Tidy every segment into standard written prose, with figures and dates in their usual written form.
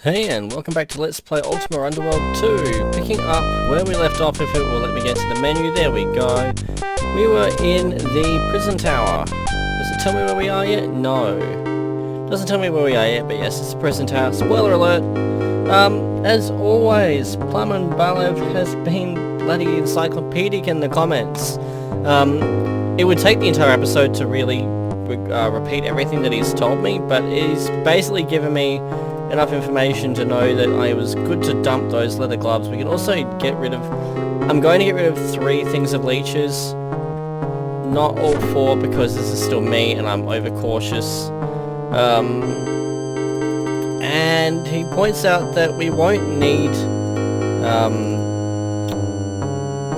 Hey, and welcome back to Let's Play Ultima Underworld 2. Picking up where we left off, if it will let me get to the menu. There we go. We were in the prison tower. Does it tell me where we are yet? No. Doesn't tell me where we are yet, but yes, it's the prison tower. Spoiler alert. As always, Plum and Balev has been bloody encyclopedic in the comments. It would take the entire episode to really repeat everything that he's told me, but he's basically given me enough information to know that I was good to dump those leather gloves. We can also get rid of... I'm going to get rid of 3 things of leeches. Not all 4 because this is still me and I'm overcautious. And he points out that we won't need...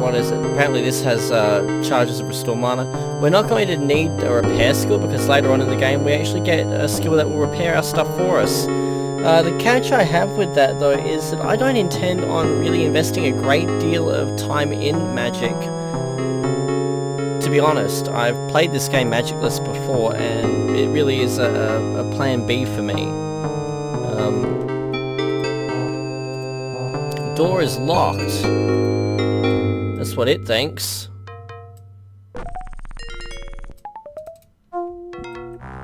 what is it? Apparently this has charges of restore mana. We're not going to need a repair skill because later on in the game we actually get a skill that will repair our stuff for us. The catch I have with that though is that I don't intend on really investing a great deal of time in magic. To be honest, I've played this game magicless before and it really is a plan B for me. Door is locked. That's what it thinks.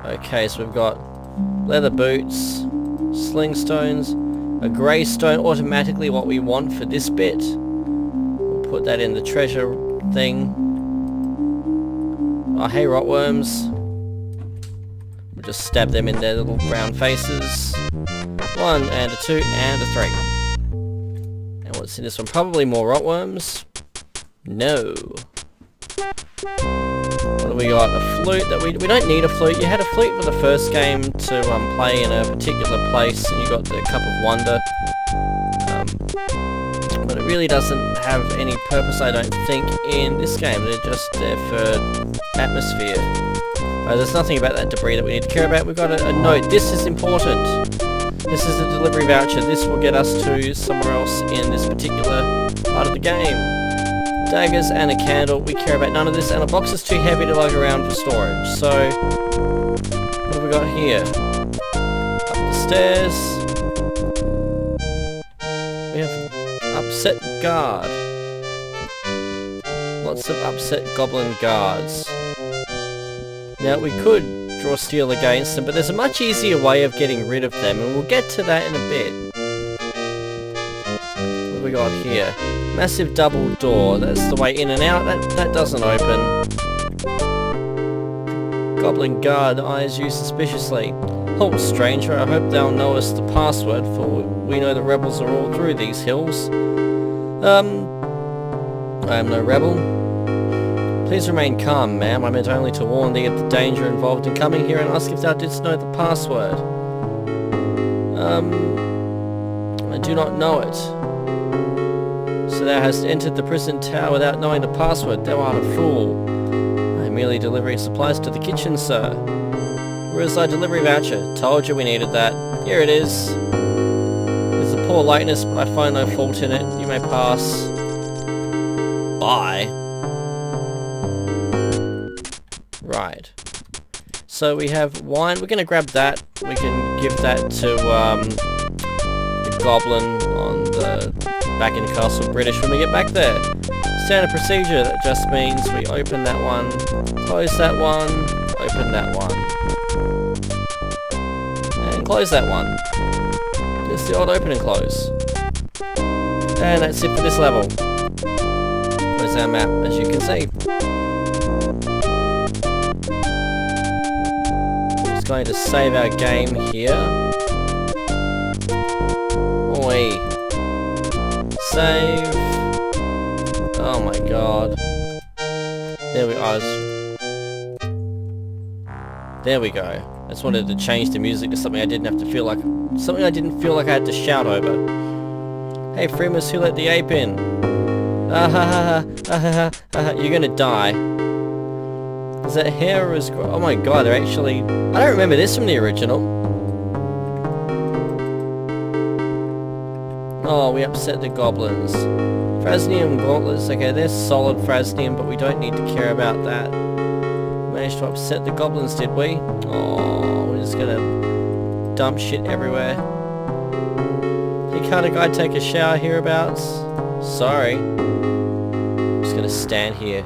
Okay, so we've got leather boots, sling stones, a grey stone, automatically what we want for this bit. We'll put that in the treasure thing. Oh, hey rotworms. We'll just stab them in their little brown faces. 1 and a 2 and a 3. And what's in this one? Probably more rotworms. No. What do we got? A flute that we don't need a flute. You had a flute for the first game to play in a particular place and you got the Cup of Wonder. But it really doesn't have any purpose, I don't think, in this game. They're just there for atmosphere. There's nothing about that debris that we need to care about. We've got a note. This is important. This is a delivery voucher. This will get us to somewhere else in this particular part of the game. Daggers and a candle, we care about none of this, and a box is too heavy to lug around for storage. So, what have we got here? Up the stairs. We have upset guard. Lots of upset goblin guards. Now we could draw steel against them, but there's a much easier way of getting rid of them, and we'll get to that in a bit. What have we got here? Massive double door, that's the way in and out, that doesn't open. Goblin guard eyes you suspiciously. Oh, stranger, I hope thou knowest the password, for we know the rebels are all through these hills. I am no rebel. Please remain calm, ma'am. I meant only to warn thee of the danger involved in coming here and ask if thou didst know the password. I do not know it. So thou hast entered the prison tower without knowing the password. Thou art a fool. I am merely delivering supplies to the kitchen, sir. Where is thy delivery voucher? Told you we needed that. Here it is. It's a poor likeness, but I find no fault in it. You may pass. Bye. Right. So we have wine. We're going to grab that. We can give that to the goblin on the back in Castle British when we get back there. Standard procedure, that just means we open that one, close that one, open that one, and close that one. Just the old open and close. And that's it for this level. There's our map, as you can see. Just going to save our game here. Oi. Save. Oh my god. There we are. There we go. I just wanted to change the music to something I didn't have to feel like... Something I didn't feel like I had to shout over. Hey Freemus, who let the ape in? You're gonna die. Is that hair or is... Oh my god, they're actually... I don't remember this from the original. Oh, we upset the goblins. Frasnium gauntlets, okay, they're solid Frasnium, but we don't need to care about that. Managed to upset the goblins, did we? Oh, we're just gonna dump shit everywhere. can't a guy take a shower hereabouts? Sorry. I'm just gonna stand here.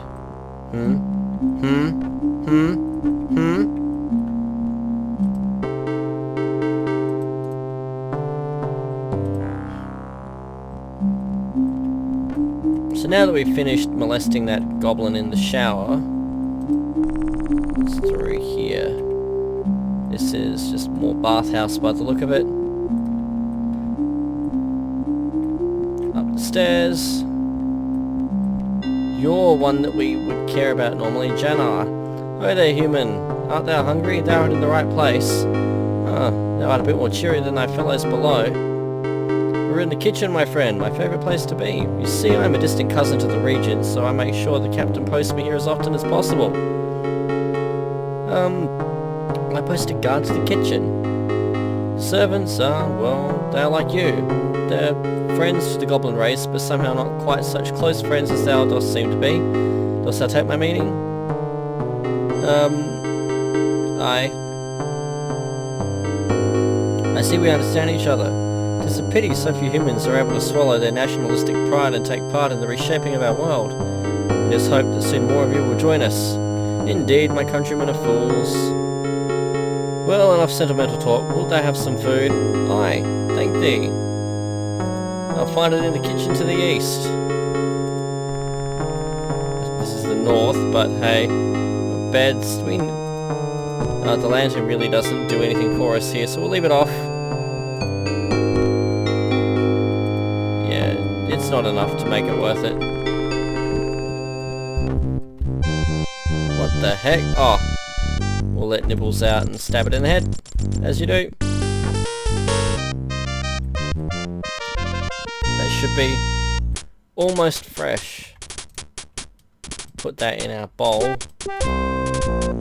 So now that we've finished molesting that goblin in the shower, it's through here. This is just more bathhouse by the look of it. Up the stairs. You're one that we would care about normally, Jannar. Oh there, human. Art thou hungry? Thou art in the right place. Ah, thou art a bit more cheery than thy fellows below. We're in the kitchen, my friend, my favourite place to be. You see, I'm a distant cousin to the regent, so I make sure the captain posts me here as often as possible. I posted guard to the kitchen. Servants are, well, they're like you. They're friends to the goblin race, but somehow not quite such close friends as thou dost seem to be. Dost thou take my meaning? I see we understand each other. It's a pity so few humans are able to swallow their nationalistic pride and take part in the reshaping of our world. It is hoped that soon more of you will join us. Indeed, my countrymen are fools. Well, enough sentimental talk. Wilt thou have some food? Aye, thank thee. I'll find it in the kitchen to the east. This is the north, but hey, beds. The lantern really doesn't do anything for us here, so we'll leave it off. Yeah, it's not enough to make it worth it. What the heck? Oh, we'll let Nibbles out and stab it in the head, as you do. That should be almost fresh. Put that in our bowl.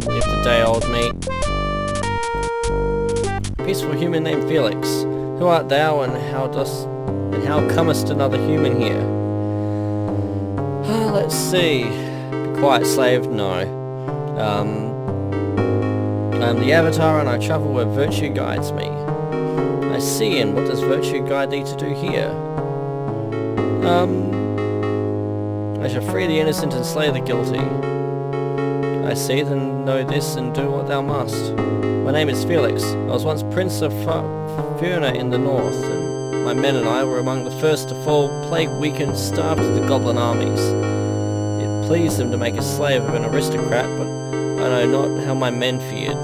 Leave the day-old meat. Peaceful human named Felix. Who art thou, and how comest another human here? Let's see. Be quiet, slave. No. I'm the Avatar, and I travel where virtue guides me. I see, and what does virtue guide thee to do here? I shall free the innocent and slay the guilty. I see, then know this and do what thou must. My name is Felix. I was once Prince of Fiona in the north, and my men and I were among the first to fall, plague-weakened, starved to the goblin armies. It pleased them to make a slave of an aristocrat, but I know not how my men feared.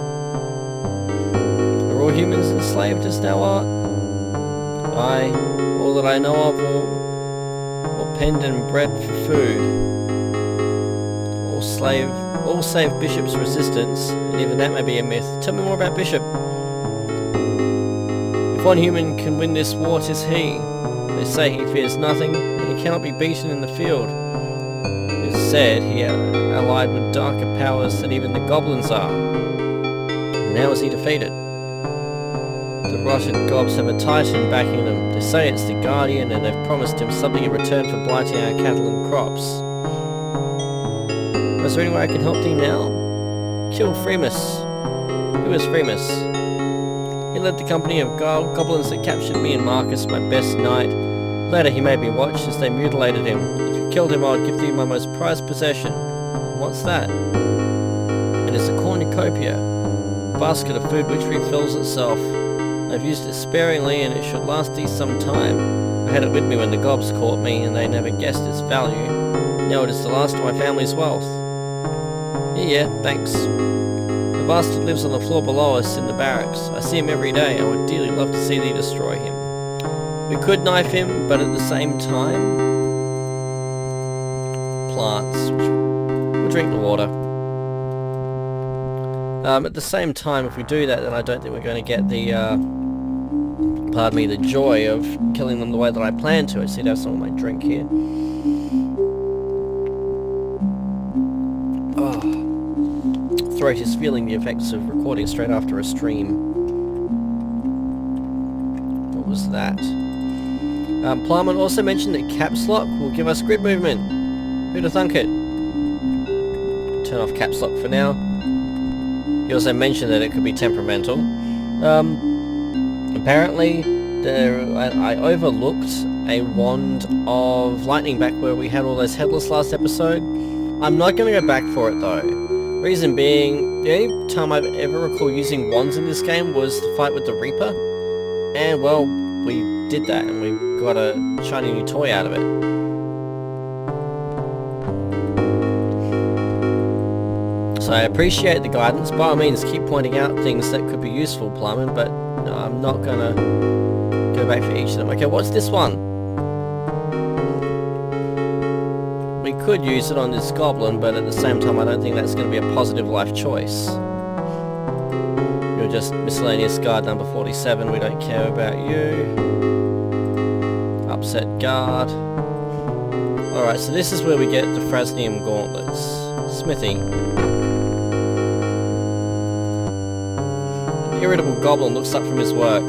Are all humans enslaved as thou art? Aye, all that I know of, or penned and bred for food. All save Bishop's resistance, and even that may be a myth. Tell me more about Bishop. If one human can win this war, 'tis he. They say he fears nothing, and he cannot be beaten in the field. It is said he allied with darker powers than even the goblins are. And how is he defeated? The rotted gobs have a titan backing them. They say it's the Guardian, and they've promised him something in return for blighting our cattle and crops. Is there any way I can help thee now? Kill Freemus. Who is Freemus? He led the company of goblins that captured me and Marcus, my best knight. Later he made me watch as they mutilated him. If you killed him, I would give thee my most prized possession. What's that? It is a cornucopia, a basket of food which refills itself. I've used it sparingly, and it should last thee some time. I had it with me when the gobs caught me, and they never guessed its value. Now it is the last of my family's wealth. Yeah, thanks. The bastard lives on the floor below us in the barracks. I see him every day. I would dearly love to see thee destroy him. We could knife him, but at the same time... Plants. We'll drink the water. At the same time, if we do that, then I don't think we're going to get the, pardon me, the joy of killing them the way that I plan to. I just need to have some of my drink here. Throat is feeling the effects of recording straight after a stream. What was that? Plumman also mentioned that caps lock will give us grid movement. Who'd have thunk it? Turn off caps lock for now. He also mentioned that it could be temperamental. Apparently, I overlooked a wand of lightning back where we had all those headless last episode. I'm not going to go back for it though. Reason being, the only time I've ever recall using wands in this game was the fight with the Reaper. And well, we did that and we got a shiny new toy out of it. So I appreciate the guidance. By all means, keep pointing out things that could be useful, Plumman, but no, I'm not going to go back for each of them. Okay, what's this one? We could use it on this goblin, but at the same time I don't think that's going to be a positive life choice. You're just miscellaneous guard number 47, we don't care about you. Upset guard. Alright, so this is where we get the Frasnium gauntlets. Smithy. An irritable goblin looks up from his work.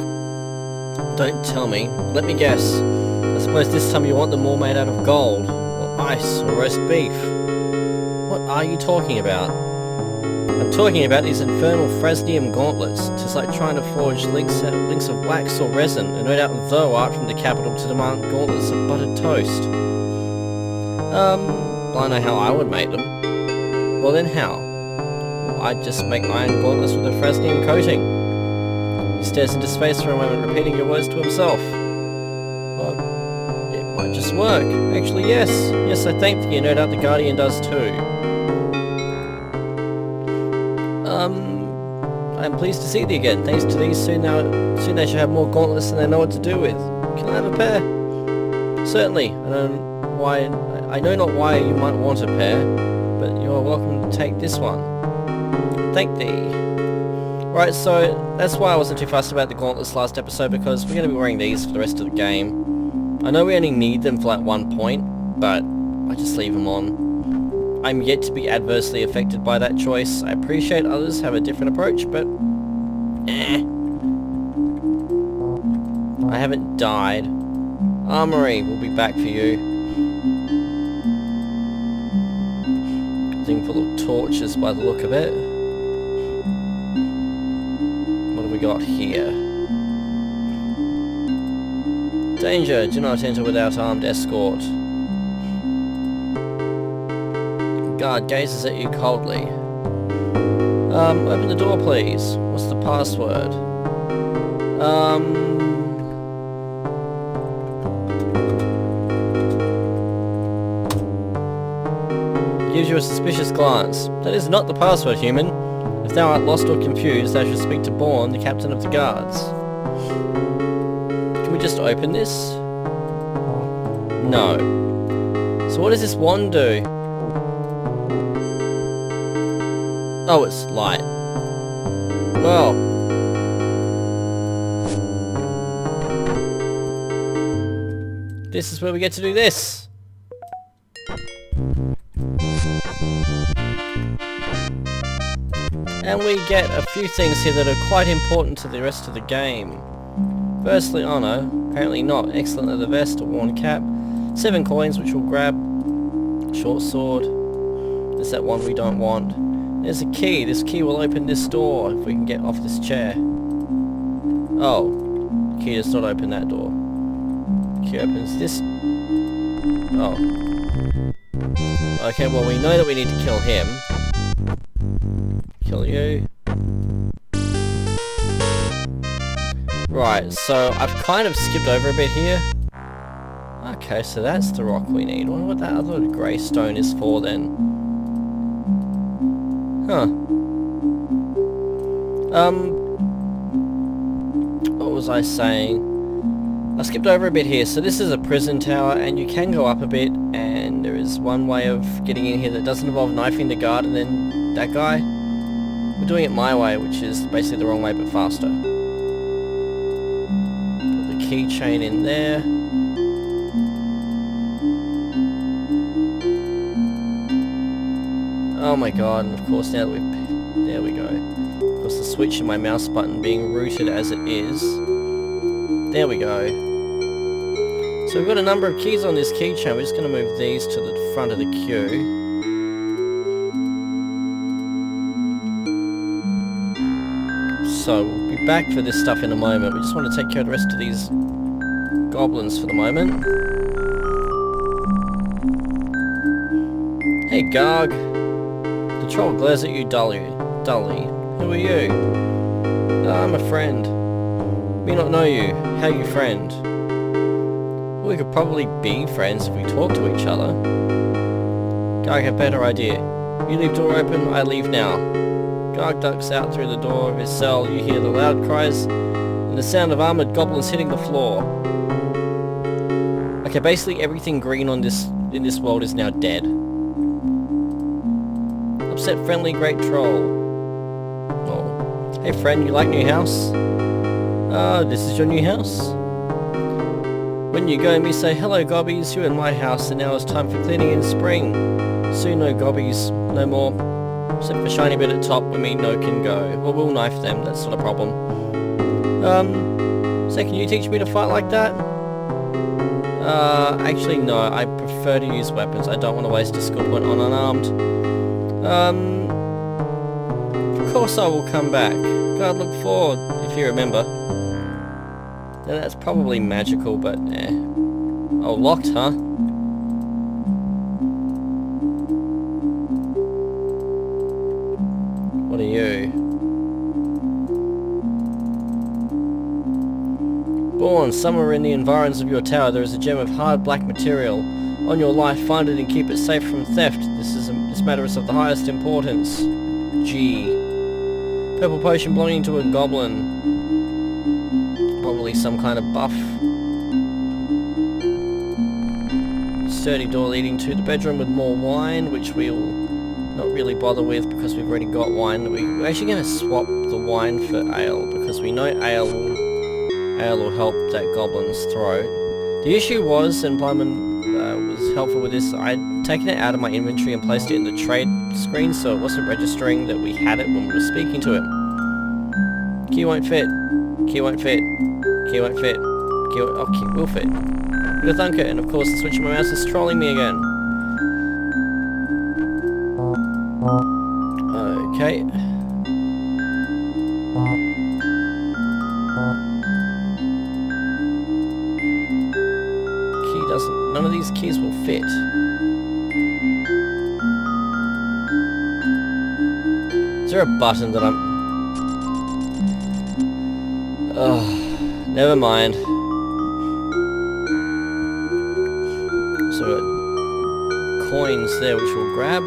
Don't tell me. Let me guess. I suppose this time you want them all made out of gold. Ice or roast beef. What are you talking about? I'm talking about these infernal Frasnium gauntlets. Tis like trying to forge links of wax or resin, and no doubt though art from the capital to demand gauntlets of buttered toast. I know how I would make them. Well then how? Well, I'd just make iron gauntlets with a Frasnium coating. He stares into space for a moment, repeating your words to himself. Well, might just work. Actually, yes. Yes, I thank you. No doubt the Guardian does too. I'm pleased to see thee again. Thanks to these, soon they shall have more gauntlets than they know what to do with. Can I have a pair? Certainly. I know not why you might want a pair, but you are welcome to take this one. Thank thee. Right, so that's why I wasn't too fussed about the gauntlets last episode, because we're going to be wearing these for the rest of the game. I know we only need them for like 1 point, but I just leave them on. I'm yet to be adversely affected by that choice. I appreciate others have a different approach, but I haven't died. Armory will be back for you. Thing full of torches by the look of it. What have we got here? Danger! Do not enter without armed escort. Guard gazes at you coldly. Open the door please. What's the password? Gives you a suspicious glance. That is not the password, human. If thou art lost or confused, thou shalt speak to Bourne, the captain of the guards. Can we just open this? No. So what does this wand do? Oh, it's light. Well. This is where we get to do this. And we get a few things here that are quite important to the rest of the game. Firstly, oh no, apparently not. Excellent leather vest, a worn cap, 7 coins which we'll grab, short sword, there's that one we don't want. There's a key, this key will open this door if we can get off this chair. Oh, the key does not open that door. The key opens this. Oh. Okay, well we know that we need to kill him. Kill you. Right, so I've kind of skipped over a bit here. Okay, so that's the rock we need. I wonder what that other grey stone is for then. Huh. What was I saying? I skipped over a bit here. So this is a prison tower, and you can go up a bit, and there is one way of getting in here that doesn't involve knifing the guard and then that guy. We're doing it my way, which is basically the wrong way but faster. Put the keychain in there. Oh my god, and of course now that we've... there we go. Of course the switch in my mouse button being rooted as it is. There we go. So we've got a number of keys on this keychain. We're just going to move these to the front of the queue. So so we'll be back for this stuff in a moment. We just want to take care of the rest of these goblins for the moment. Hey Garg! The troll glares at you dully. Who are you? I'm a friend. We not know you. How you friend? Well, we could probably be friends if we talk to each other. Garg, have a better idea. You leave door open, I leave now. Garg ducks out through the door of his cell. You hear the loud cries and the sound of armoured goblins hitting the floor. Okay, basically everything green on in this world is now dead. Upset friendly great troll. Oh. Hey friend, you like new house? This is your new house? When you go, me say, hello gobbies, you in my house, and now it's time for cleaning in spring. Soon no gobbies, no more. Except for shiny bit at top, we mean no can go. Well, we'll knife them, that's not a problem. So can you teach me to fight like that? Actually no, I prefer to use weapons. I don't want to waste a skill point on unarmed. Of course I will come back. God, look forward, if you remember. Now that's probably magical, but eh. Oh, locked, huh? What are you? Born, somewhere in the environs of your tower there is a gem of hard black material. On your life, find it and keep it safe from theft. This matter is of the highest importance. G. Purple potion belonging to a goblin. Probably some kind of buff. Sturdy door leading to the bedroom with more wine, which we'll not really bother with because we've already got wine. We're actually going to swap the wine for ale because we know ale will help that goblin's throat. The issue was, and Blyman was helpful with this, I'd taken it out of my inventory and placed it in the trade screen so it wasn't registering that we had it when we were speaking to him. Key won't fit. Key won't fit. Key won't fit. Key will fit. Good thunker, and of course the switch on my mouse is trolling me again. Okay. Key doesn't... None of these keys will fit. Is there a button that I'm... Oh, never mind. So we've got coins there which we'll grab.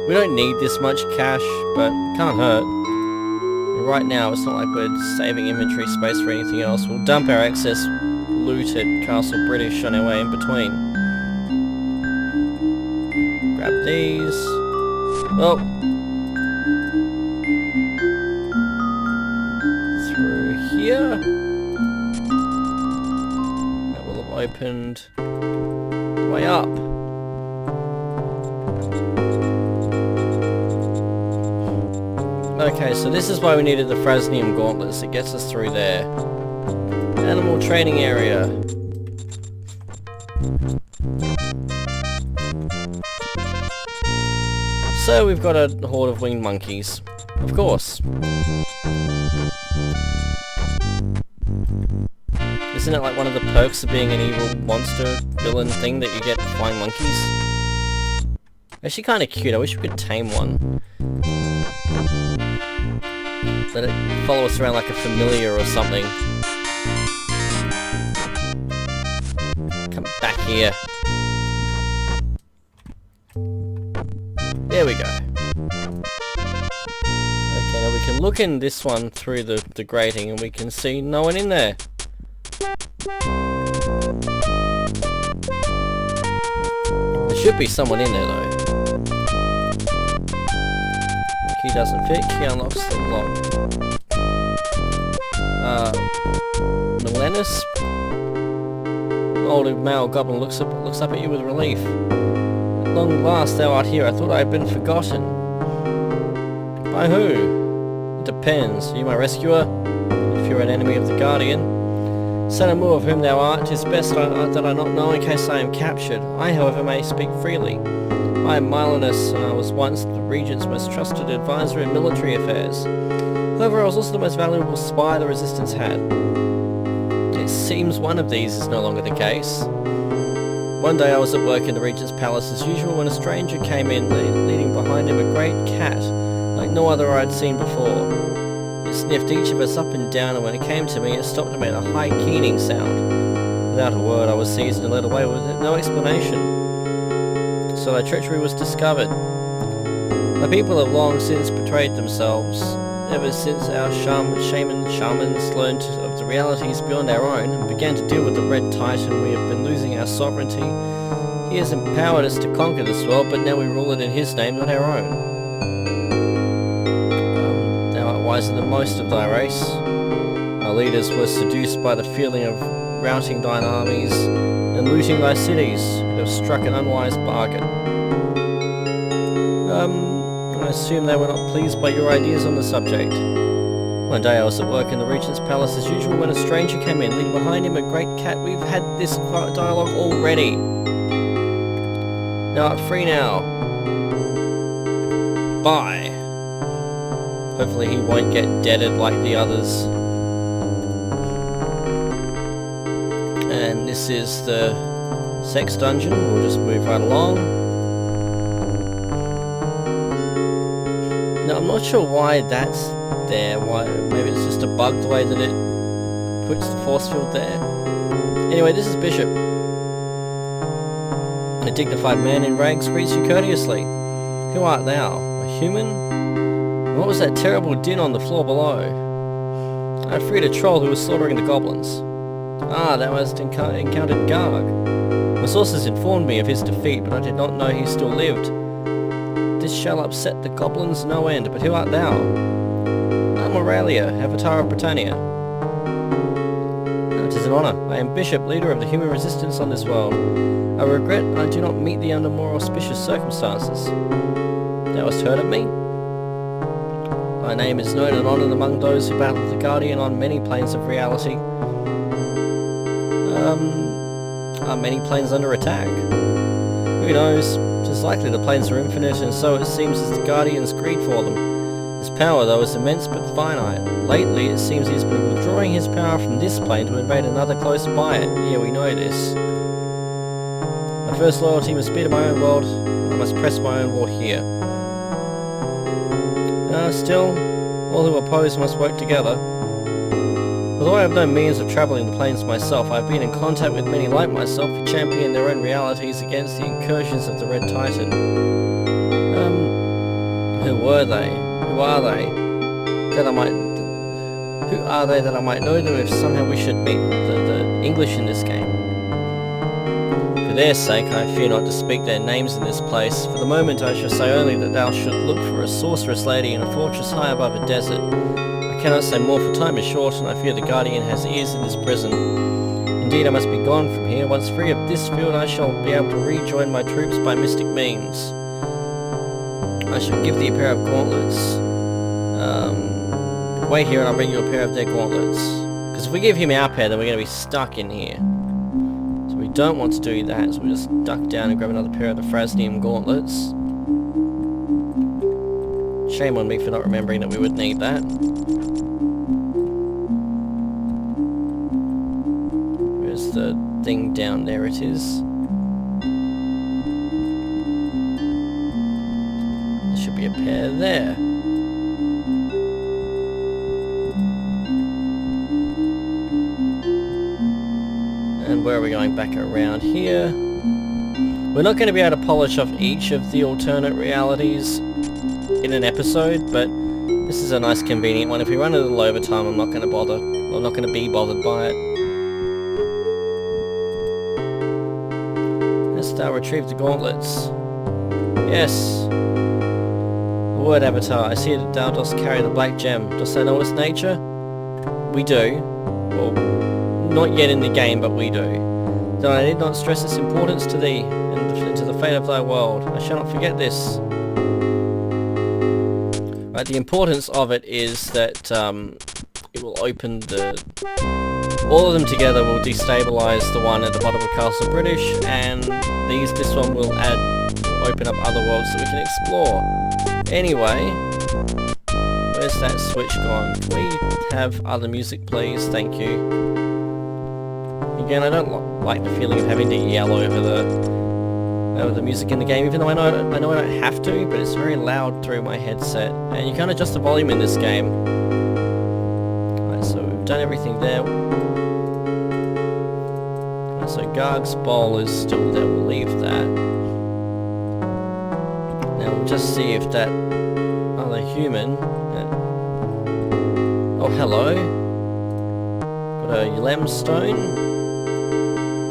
We don't need this much cash, but can't hurt. Right now it's not like we're saving inventory space for anything else. We'll dump our excess loot at Castle British on our way in between. Grab these. Oh. Here. That will have opened the way up. Okay, so this is why we needed the Frasnium gauntlets. It gets us through there. Animal training area. So we've got a horde of winged monkeys. Of course. Isn't it like one of the perks of being an evil monster villain thing that you get flying monkeys? Actually kind of cute, I wish we could tame one. Let it follow us around like a familiar or something. Come back here. There we go. Okay, now we can look in this one through the grating and we can see no one in there. There should be someone in there though. Key doesn't fit, key unlocks the lock. Milenis? Old male goblin looks up at you with relief. At long last thou art here, I thought I had been forgotten. By who? It depends. Are you my rescuer? If you're an enemy of the Guardian. Son of Moore, of whom thou art, 'tis best that I not know in case I am captured. I, however, may speak freely. I am Milenis, and I was once the Regent's most trusted advisor in military affairs. However, I was also the most valuable spy the Resistance had. It seems one of these is no longer the case. One day I was at work in the Regent's Palace as usual when a stranger came in, leading behind him a great cat, like no other I had seen before. It sniffed each of us up and down, and when it came to me, it stopped and made a high keening sound. Without a word, I was seized and led away with no explanation. So my treachery was discovered. My people have long since betrayed themselves. Ever since our shamans learned of the realities beyond our own and began to deal with the Red Titan, we have been losing our sovereignty. He has empowered us to conquer this world, but now we rule it in his name, not our own. Thou art wiser than most of thy race. Our leaders were seduced by the feeling of routing thine armies and looting thy cities, and have struck an unwise bargain. I assume they were not pleased by your ideas on the subject. One day I was at work in the Regent's Palace as usual when a stranger came in, leading behind him a great cat. We've had this dialogue already. Now, free now. Bye. Hopefully he won't get deaded like the others. And this is the sex dungeon. We'll just move right along. Now, I'm not sure why that's there. Why? Maybe it's just a bug the way that it puts the force field there. Anyway, this is Bishop. A dignified man in rags greets you courteously. Who art thou? A human? What was that terrible din on the floor below? I had freed a troll who was slaughtering the goblins. Ah, thou hast encountered Garg. My sources informed me of his defeat, but I did not know he still lived. This shall upset the goblins no end, but who art thou? I'm Aurelia, Avatar of Britannia. It is an honour. I am Bishop, leader of the human resistance on this world. I regret I do not meet thee under more auspicious circumstances. Thou hast heard of me? Thy name is known and honoured among those who battle the Guardian on many planes of reality. Are many planes under attack? Who knows? It is likely the planes are infinite, and so it seems as the Guardian's greed for them. His power, though, is immense but finite. Lately, it seems he has been withdrawing his power from this plane to invade another close by it. Yeah, we know this. My first loyalty must be to my own world. I must press my own war here. Still, all who oppose must work together. Although I have no means of travelling the planes myself, I have been in contact with many like myself who champion their own realities against the incursions of the Red Titan. Who were they? Who are they? Who are they that I might know them if somehow we should meet the English in this game? For their sake, I fear not to speak their names in this place. For the moment, I shall say only that thou should look for a sorceress lady in a fortress high above a desert. I cannot say more, for time is short, and I fear the Guardian has ears in this prison. Indeed, I must be gone from here. Once free of this field, I shall be able to rejoin my troops by mystic means. I shall give thee a pair of gauntlets. Wait here and I'll bring you a pair of their gauntlets. Because if we give him our pair, then we're going to be stuck in here. So we don't want to do that, so we'll just duck down and grab another pair of the Frasnium gauntlets. Shame on me for not remembering that we would need that. Where's the thing down there? It is. There should be a pair there. And where are we going? Back around here. We're not going to be able to polish off each of the alternate realities in an episode, but this is a nice convenient one. If we run a little over time, I'm not going to bother. I'm not going to be bothered by it. Hast thou retrieved the gauntlets? Yes. The word Avatar. I see that thou dost carry the black gem. Dost thou know its nature? We do. Well, not yet in the game, but we do. Though I need not stress its importance to thee and to the fate of thy world. I shall not forget this. Right, the importance of it is that it will open the... all of them together will destabilize the one at the bottom of Castle British, and this one will open up other worlds that we can explore. Anyway, Where's that switch gone? Can we have other music, please? Thank you. Again, I don't like the feeling of having to yell over the music in the game, even though I know I don't have to, but it's very loud through my headset. And you can't adjust the volume in this game. Alright, so we've done everything there. Right, so Garg's bowl is still there, we'll leave that. Now we'll just see if that other human... oh, hello. Got a Ulem stone.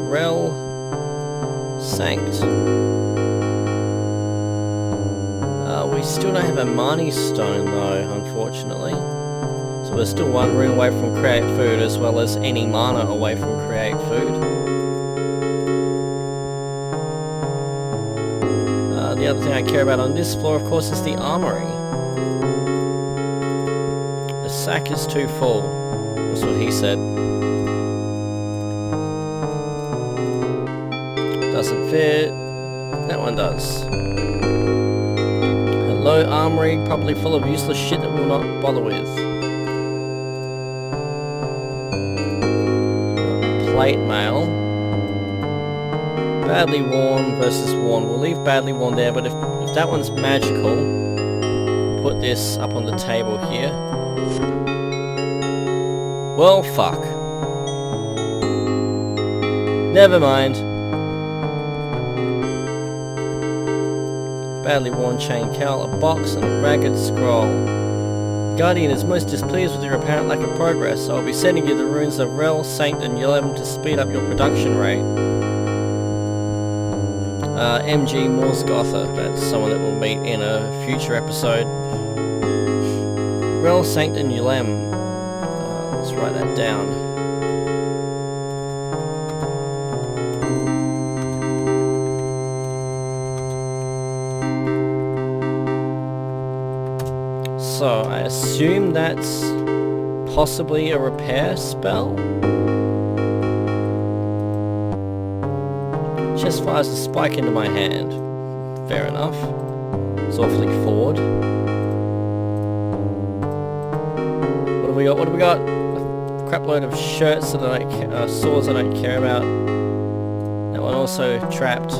Rel Sanct. We still don't have a Mani stone though, unfortunately. So we're still one rune away from create food, as well as any mana away from create food. The other thing I care about on this floor, of course, is the armory. The sack is too full. That's what he said. Doesn't fit. That one does. Hello, armory, probably full of useless shit that we'll not bother with. Plate mail. Badly worn versus worn. We'll leave badly worn there, but if that one's magical, put this up on the table here. Well, fuck. Never mind. Badly worn chain cowl, a box, and a ragged scroll. Guardian is most displeased with your apparent lack of progress, so I'll be sending you the runes of Rel, Sanct, and Ulem to speed up your production rate. MG Morsgotha, that's someone that we'll meet in a future episode. Rel, Sanct, and Ulem. Let's write that down. So, I assume that's possibly a repair spell? Chest fires a spike into my hand. Fair enough. It's awfully forward. What do we got? What do we got? A crap load of shirts that I don't swords I don't care about. That one also trapped.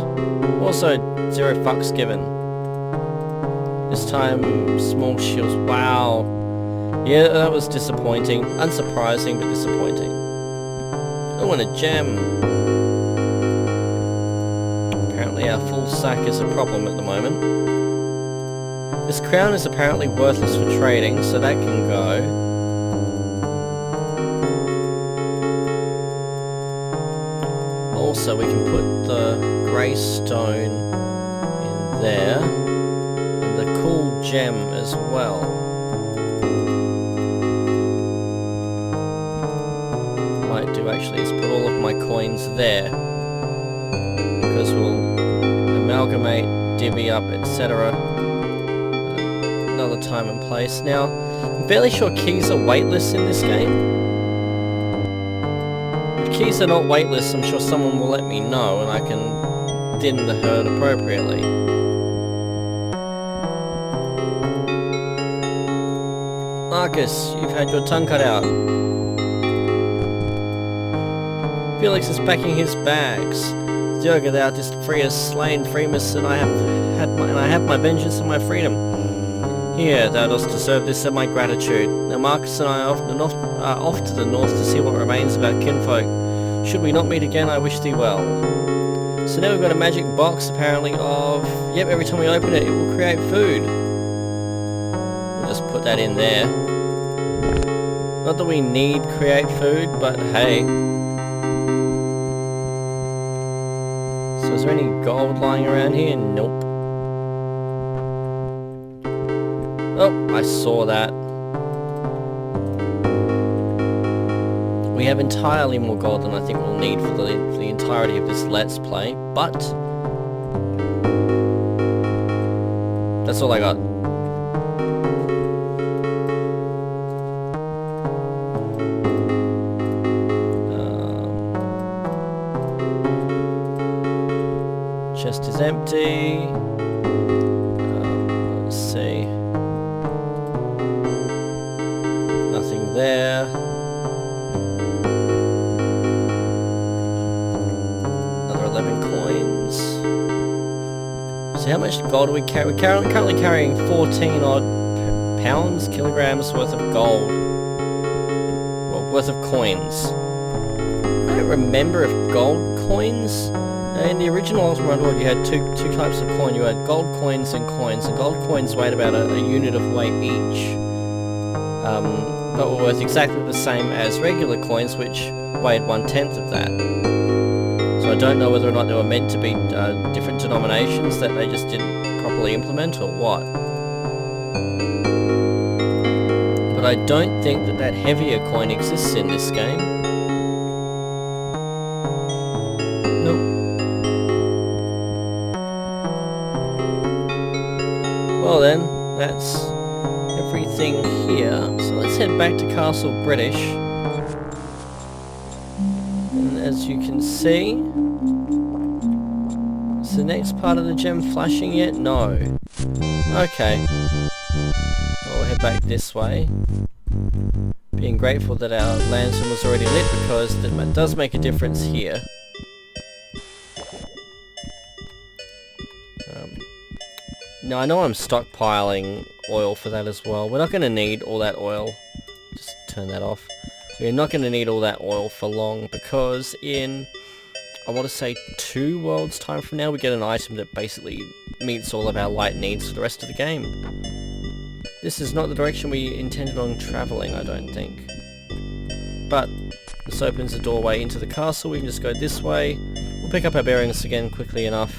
Also, 0 fucks given. This time, small shields. Wow. Yeah, that was disappointing. Unsurprising, but disappointing. Oh, and a gem. Apparently our full sack is a problem at the moment. This crown is apparently worthless for trading, so that can go. Also, we can put the grey stone in there. The cool gem as well. What I might do actually is put all of my coins there, because we'll amalgamate, divvy up, etc. Another time and place. Now, I'm fairly sure keys are weightless in this game. If keys are not weightless, I'm sure someone will let me know and I can thin the herd appropriately. Marcus, you've had your tongue cut out. Felix is packing his bags. Diogo, thou didst free us, slain Freemus, and I have my vengeance and my freedom. Here, thou dost deserve this and my gratitude. Now Marcus and I are off to the north to see what remains of our kinfolk. Should we not meet again, I wish thee well. So now we've got a magic box, apparently, of... Yep, every time we open it, it will create food. We'll just put that in there. Not that we need create food, but hey. So is there any gold lying around here? Nope. Oh, I saw that. We have entirely more gold than I think we'll need for the entirety of this Let's Play, but... that's all I got. Chest is empty. Let's see. So how much gold do we carry? We're currently carrying 14 odd pounds, kilograms worth of gold. Well, worth of coins. I don't remember if gold coins... In the original Ultima Underworld you had two types of coin. You had gold coins and coins. And gold coins weighed about a unit of weight each. But were worth exactly the same as regular coins, which weighed 1/10 of that. So I don't know whether or not they were meant to be different denominations that they just didn't properly implement, or what. But I don't think that heavier coin exists in this game. Nope. Well then, that's everything here. So let's head back to Castle British. And as you can see, is the next part of the gem flashing yet? No. Okay. Well, we'll head back this way. Being grateful that our lantern was already lit, because that does make a difference here. Now I know I'm stockpiling oil for that as well. We're not going to need all that oil. Just turn that off. We're not going to need all that oil for long, because in, I want to say 2 worlds time from now, we get an item that basically meets all of our light needs for the rest of the game. This is not the direction we intended on travelling, I don't think. But this opens a doorway into the castle. We can just go this way. We'll pick up our bearings again quickly enough.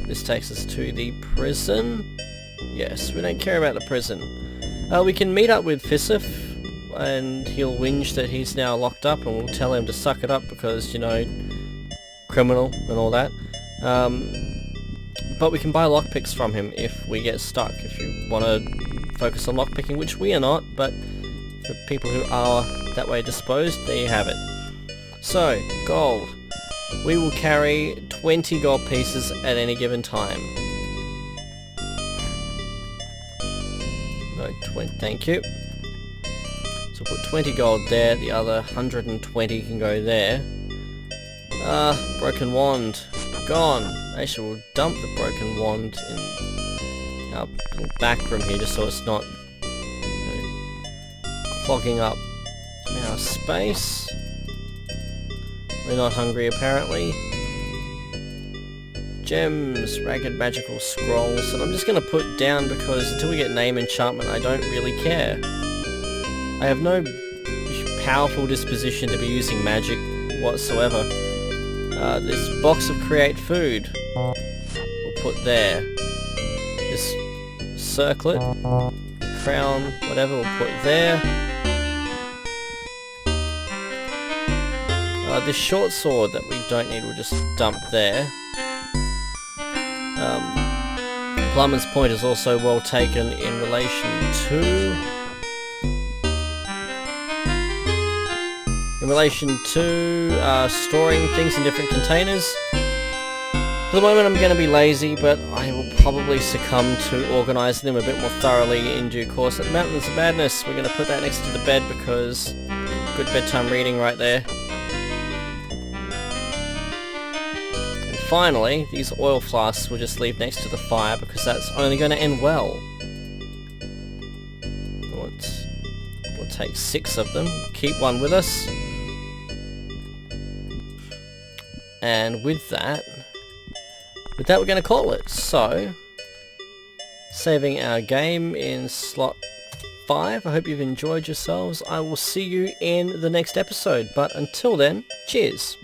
This takes us to the prison. Yes, we don't care about the prison. We can meet up with Fisif, and he'll whinge that he's now locked up, and we'll tell him to suck it up because, you know, criminal and all that. But we can buy lockpicks from him if we get stuck, if you want to focus on lockpicking, which we are not, but for people who are that way disposed, there you have it. So, gold. We will carry 20 gold pieces at any given time. No, 20, thank you. So we'll put 20 gold there, the other 120 can go there. Broken wand. Gone. Actually, we'll dump the broken wand in our little back room here, just so it's not, you know, clogging up our space. We're not hungry, apparently. Gems, ragged magical scrolls, and I'm just going to put down because until we get name enchantment, I don't really care. I have no powerful disposition to be using magic whatsoever. This box of create food, we'll put there. This circlet, crown, whatever, we'll put there. This short sword that we don't need, we'll just dump there. Plumber's point is also well taken in relation to... storing things in different containers. For the moment I'm going to be lazy, but I will probably succumb to organising them a bit more thoroughly in due course. At the Mountains of Madness, we're going to put that next to the bed because good bedtime reading right there. Finally, these oil flasks will just leave next to the fire because that's only going to end well. We'll take 6 of them, keep one with us. And with that we're going to call it. So, saving our game in slot 5. I hope you've enjoyed yourselves. I will see you in the next episode, but until then, cheers!